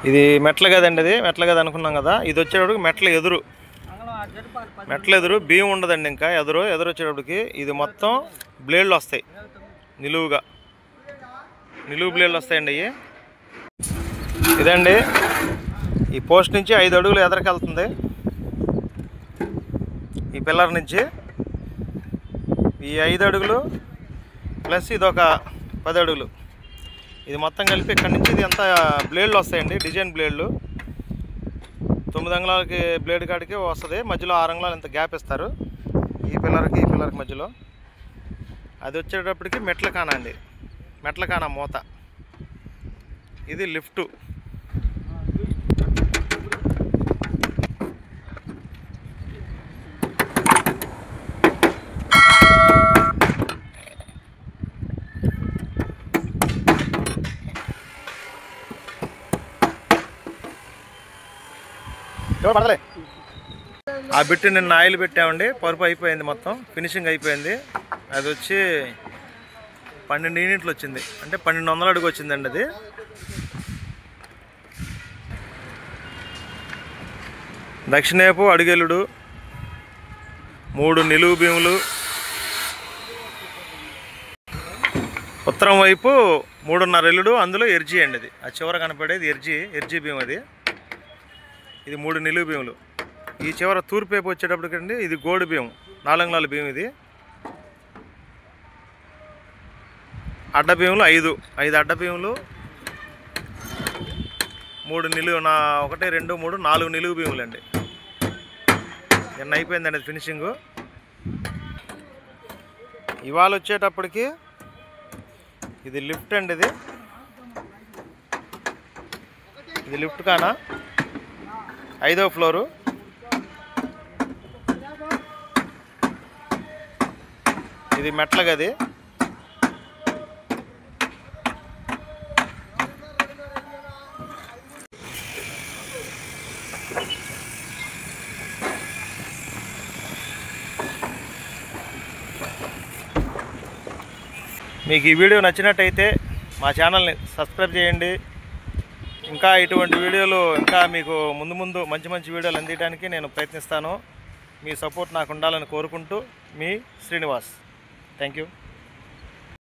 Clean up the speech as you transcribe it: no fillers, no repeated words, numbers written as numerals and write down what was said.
ఇది మెట్ల గది అండి. ఇది మెట్ల గది అనుకున్నాం కదా. ఇది వచ్చేటప్పటికి మెట్ల ఎదురు బీమ్ ఉండదండి. ఇంకా ఎదురు వచ్చేటప్పటికి ఇది మొత్తం బ్లేడ్లు వస్తాయి. నిలువు బ్లేడ్లు వస్తాయండి. అవి ఇదండి. ఈ పోస్ట్ నుంచి 5 అడుగులు ఎదరికి వెళ్తుంది. ఈ పిల్లర్ నుంచి ఈ 5 అడుగులు ప్లస్ ఇది ఒక 10 అడుగులు, ఇది మొత్తం కలిపి ఇక్కడ నుంచి ఇది అంతా బ్లేడ్లు వస్తాయండి. డిజైన్ బ్లేడ్లు 9 అంగుళాలకి బ్లేడ్ కాడికి వస్తుంది. మధ్యలో 6 అంగుళాలు ఇంత గ్యాప్ ఇస్తారు ఈ పిల్లర్కి మధ్యలో. అది వచ్చేటప్పటికి మెట్ల కానా అండి. మెట్ల కానా మూత. ఇది లిఫ్టు. ఆ బిట్టు నిన్న ఆయిల్ పెట్టామండి. పరుపు అయిపోయింది, మొత్తం ఫినిషింగ్ అయిపోయింది. అది వచ్చి 12 యూనిట్లు వచ్చింది, అంటే 1200 అడుగు వచ్చిందండి. అది దక్షిణేపు అడుగెలుడు, 3 నిలువు భీములు, ఉత్తరం వైపు 3.5 ఎల్లుడు, అందులో ఎర్జీ అండి. అది ఆ చివర కనపడేది ఎర్జీ భీము. అది ఇది 3 నిలువు భీములు. ఈ చివర తూర్పు వైపు వచ్చేటప్పటికండి ఇది గోడు భీము, 4 అంగుళాల భీము. ఇది అడ్డ భీములు 5 అడ్డ భీములు, 3 నిలువు 1 2 3 4 నిలువు భీములు అండి. నిన్న అయిపోయిందండి అది ఫినిషింగు. ఇవాళ వచ్చేటప్పటికి ఇది లిఫ్ట్ అండి. ఇది లిఫ్ట్ కానా 5వ ఫ్లోరు. ఇది మెట్ల గది. మీకు ఈ వీడియో నచ్చినట్టయితే మా ఛానల్ని సబ్స్క్రైబ్ చేయండి. ఇంకా ఇటువంటి వీడియోలు ఇంకా మీకు ముందు మంచి వీడియోలు అందించడానికి నేను ప్రయత్నిస్తాను. మీ సపోర్ట్ నాకు ఉండాలని కోరుకుంటూ మీ శ్రీనివాస్. Thank you.